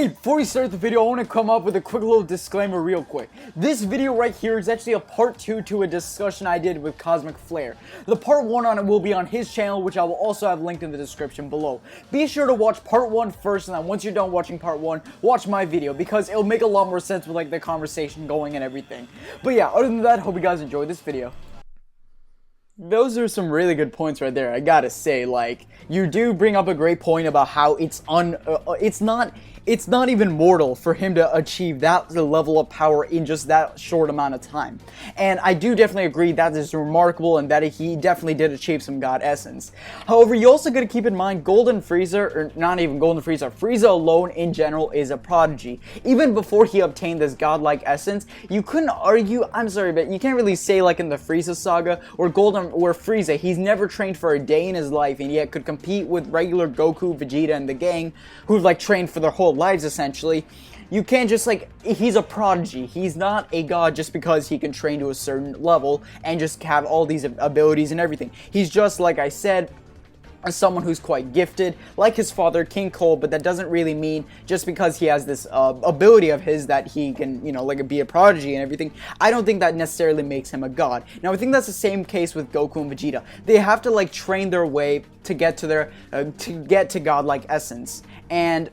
Hey, before we start the video, I want to come up with a quick little disclaimer real quick. This video right here is actually a part 2 to a discussion I did with Cosmic Flare. The part 1 on it will be on his channel, which I will also have linked in the description below. Be sure to watch part 1 first, and then once you're done watching part 1, watch my video, because it'll make a lot more sense with like the conversation going and everything. But yeah, other than that, hope you guys enjoyed this video. Those are some really good points right there, I gotta say. Like, you do bring up a great point about how it's not even mortal for him to achieve that level of power in just that short amount of time. And I do definitely agree that is remarkable and that he definitely did achieve some god essence. However, you also gotta keep in mind Golden Freeza, or not even Golden Freeza, Frieza alone in general is a prodigy. Even before he obtained this godlike essence, you couldn't argue, I'm sorry, but you can't really say like in the Frieza saga where Frieza, he's never trained for a day in his life and yet could compete with regular Goku, Vegeta, and the gang who've like trained for their whole lives essentially. You can't just like, he's a prodigy. He's not a god just because he can train to a certain level and just have all these abilities and everything. He's just, like I said, as someone who's quite gifted, like his father, King Cole, but that doesn't really mean just because he has this ability of his that he can, you know, like be a prodigy and everything. I don't think that necessarily makes him a god. Now, I think that's the same case with Goku and Vegeta. They have to like train their way to get to their, to godlike essence, and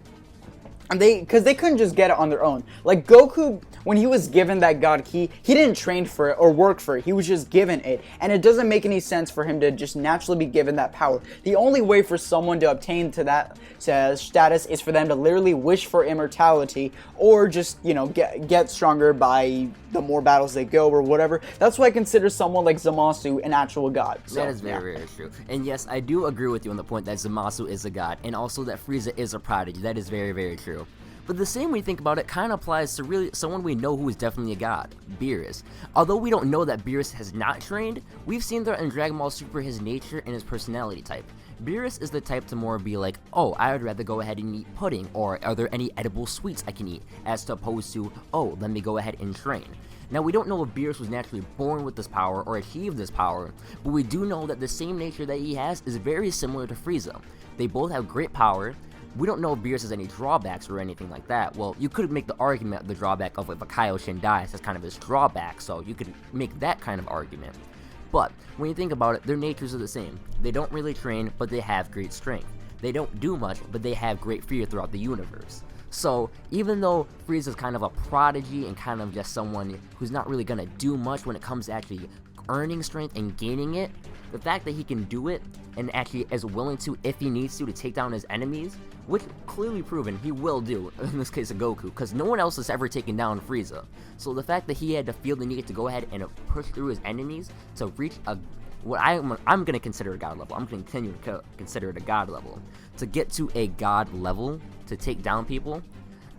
because they couldn't just get it on their own. Like Goku, when he was given that god key, he didn't train for it or work for it. He was just given it. And it doesn't make any sense for him to just naturally be given that power. The only way for someone to obtain to that status is for them to literally wish for immortality, or just, you know, get stronger by the more battles they go or whatever. That's why I consider someone like Zamasu an actual god. So, that is very true. And yes, I do agree with you on the point that Zamasu is a god, and also that Frieza is a prodigy. That is very true. But the same way you think about it kind of applies to really someone we know who is definitely a god, Beerus. Although we don't know that Beerus has not trained, we've seen that in Dragon Ball Super his nature and his personality type. Beerus is the type to more be like, oh, I would rather go ahead and eat pudding, or are there any edible sweets I can eat, as to opposed to, oh, let me go ahead and train. Now, we don't know if Beerus was naturally born with this power or achieved this power, but we do know that the same nature that he has is very similar to Frieza. They both have great power. We don't know if Beerus has any drawbacks or anything like that. Well, you could make the argument, the drawback of if a Kaioshin dies, that's kind of his drawback, so you could make that kind of argument. But when you think about it, their natures are the same. They don't really train, but they have great strength. They don't do much, but they have great fear throughout the universe. So even though Frieza's kind of a prodigy and kind of just someone who's not really gonna do much when it comes to actually earning strength and gaining it, the fact that he can do it and actually is willing to, if he needs to take down his enemies, which clearly proven he will do in this case of Goku, because no one else has ever taken down Frieza. So the fact that he had to feel the need to go ahead and push through his enemies to reach what I'm going to consider a god level. I'm going to continue to consider it a god level. To get to a god level, to take down people,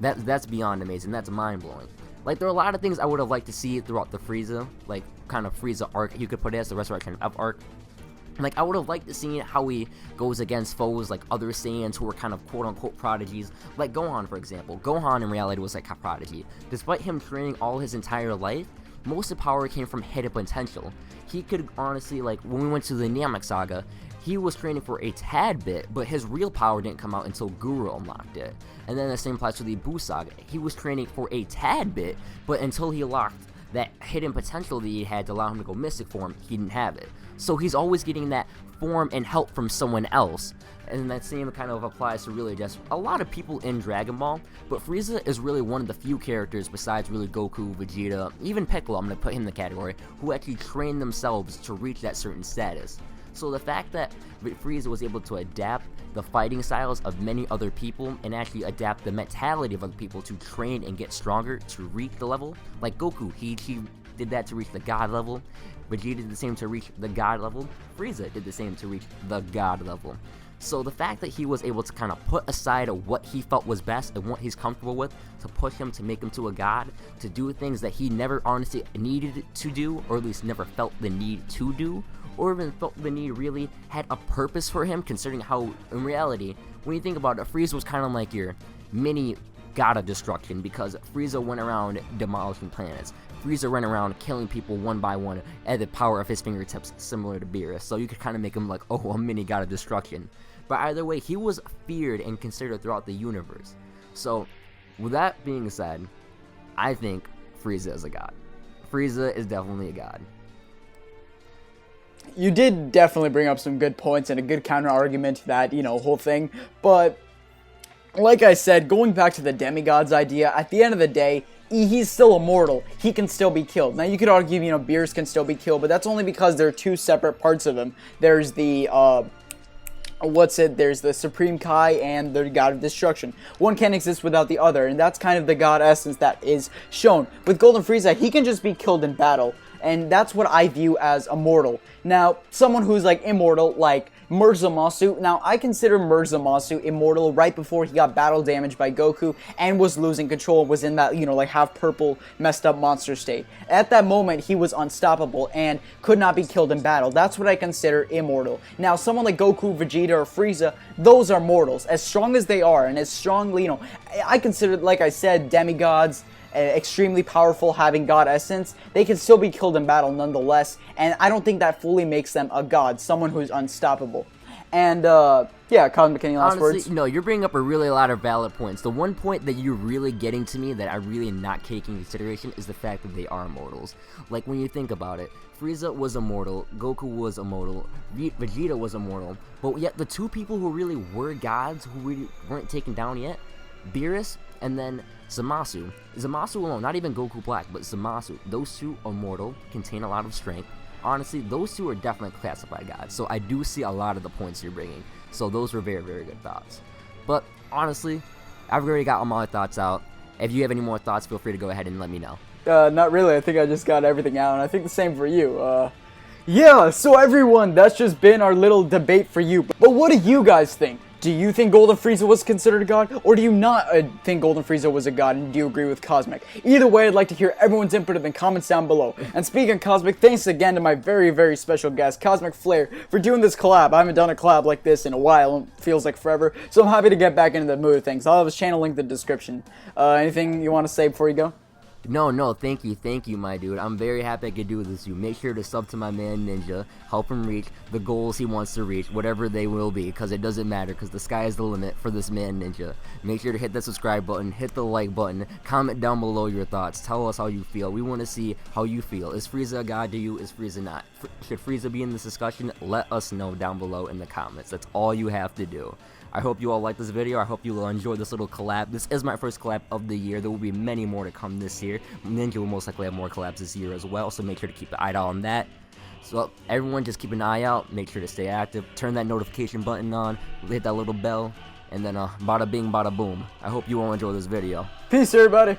that's beyond amazing. That's mind-blowing. Like, there are a lot of things I would have liked to see throughout the Frieza, like, kind of Frieza arc, you could put it as the Resurrection of arc. Like, I would have liked to see how he goes against foes like other Saiyans who were kind of quote-unquote prodigies, like Gohan, for example. Gohan, in reality, was like a prodigy. Despite him training all his entire life, most of the power came from hidden potential. He could honestly, like, when we went to the Namek Saga, he was training for a tad bit, but his real power didn't come out until Guru unlocked it. And then the same applies to the Buu Saga. He was training for a tad bit, but until he locked that hidden potential that he had to allow him to go Mystic form, he didn't have it. So he's always getting that form and help from someone else. And that same kind of applies to really just a lot of people in Dragon Ball, but Frieza is really one of the few characters besides really Goku, Vegeta, even Piccolo, I'm going to put him in the category, who actually train themselves to reach that certain status. So the fact that Frieza was able to adapt the fighting styles of many other people and actually adapt the mentality of other people to train and get stronger to reach the level, like Goku, he did that to reach the god level, Vegeta did the same to reach the god level, Frieza did the same to reach the god level. So the fact that he was able to kind of put aside what he felt was best and what he's comfortable with to push him to make him to a god, to do things that he never honestly needed to do, or at least never felt the need to do, or even felt the need really had a purpose for him, considering how, in reality, when you think about it, Frieza was kind of like your mini god of destruction, because Frieza went around demolishing planets. Frieza ran around killing people one by one at the power of his fingertips, similar to Beerus, so you could kind of make him like, oh, a mini god of destruction. But either way, he was feared and considered throughout the universe. So With that being said, I think Frieza is a god. Frieza is definitely a god. You did definitely bring up some good points and a good counter argument to that, whole thing. But like I said, going back to the demigods idea, at the end of the day, he's still immortal. He can still be killed. Now, you could argue, Beerus can still be killed, but that's only because there are two separate parts of him. There's the, there's the Supreme Kai and the God of Destruction. One can't exist without the other, and that's kind of the God essence that is shown. With Golden Frieza, he can just be killed in battle, and that's what I view as immortal. Now, someone who's, immortal, like Murzomasu. Now, I consider Murzomasu immortal right before he got battle damaged by Goku and was losing control and was in that, half purple, messed up monster state. At that moment, he was unstoppable and could not be killed in battle. That's what I consider immortal. Now, someone like Goku, Vegeta, or Frieza, those are mortals. As strong as they are, and as strongly, I consider, like I said, demigods, extremely powerful, having god essence, they can still be killed in battle nonetheless, and I don't think that fully makes them a god, someone who's unstoppable. And yeah, Cosmic, any last words? No, you're bringing up a really lot of valid points. The one point that you're really getting to me that I really am not taking into consideration is the fact that they are immortals. Like, when you think about it, Frieza was immortal, Goku was immortal, Vegeta was immortal, but yet the two people who really were gods, who really weren't taken down yet, Beerus and then Zamasu. Zamasu alone, not even Goku Black, but Zamasu. Those two are mortal, contain a lot of strength. Honestly, those two are definitely classified gods, so I do see a lot of the points you're bringing. So those were very, very good thoughts. But honestly, I've already got all my thoughts out. If you have any more thoughts, feel free to go ahead and let me know. Not really. I think I just got everything out, and I think the same for you. Yeah, so everyone, that's just been our little debate for you. But what do you guys think? Do you think Golden Frieza was considered a god, or do you not think Golden Frieza was a god, and do you agree with Cosmic? Either way, I'd like to hear everyone's input in the comments down below. And speaking of Cosmic, thanks again to my very, very special guest, Cosmic Flare, for doing this collab. I haven't done a collab like this in a while, it feels like forever, so I'm happy to get back into the mood of things. I'll have his channel linked in the description. Anything you want to say before you go? No, thank you, my dude. I'm very happy I could do this with you. Make sure to sub to my man Ninja, help him reach the goals he wants to reach, whatever they will be, because it doesn't matter, because the sky is the limit for this man Ninja. Make sure to hit that subscribe button, hit the like button, comment down below your thoughts, tell us how you feel. We want to see how you feel. Is Frieza a god to you? Is Frieza not? Should Frieza be in this discussion? Let us know down below in the comments. That's all you have to do. I hope you all like this video. I hope you will enjoy this little collab. This is my first collab of the year. There will be many more to come this year. Ninja will most likely have more collabs this year as well, so make sure to keep an eye out on that. So everyone, just keep an eye out. Make sure to stay active. Turn that notification button on. Hit that little bell. And then bada bing, bada boom. I hope you all enjoy this video. Peace, everybody.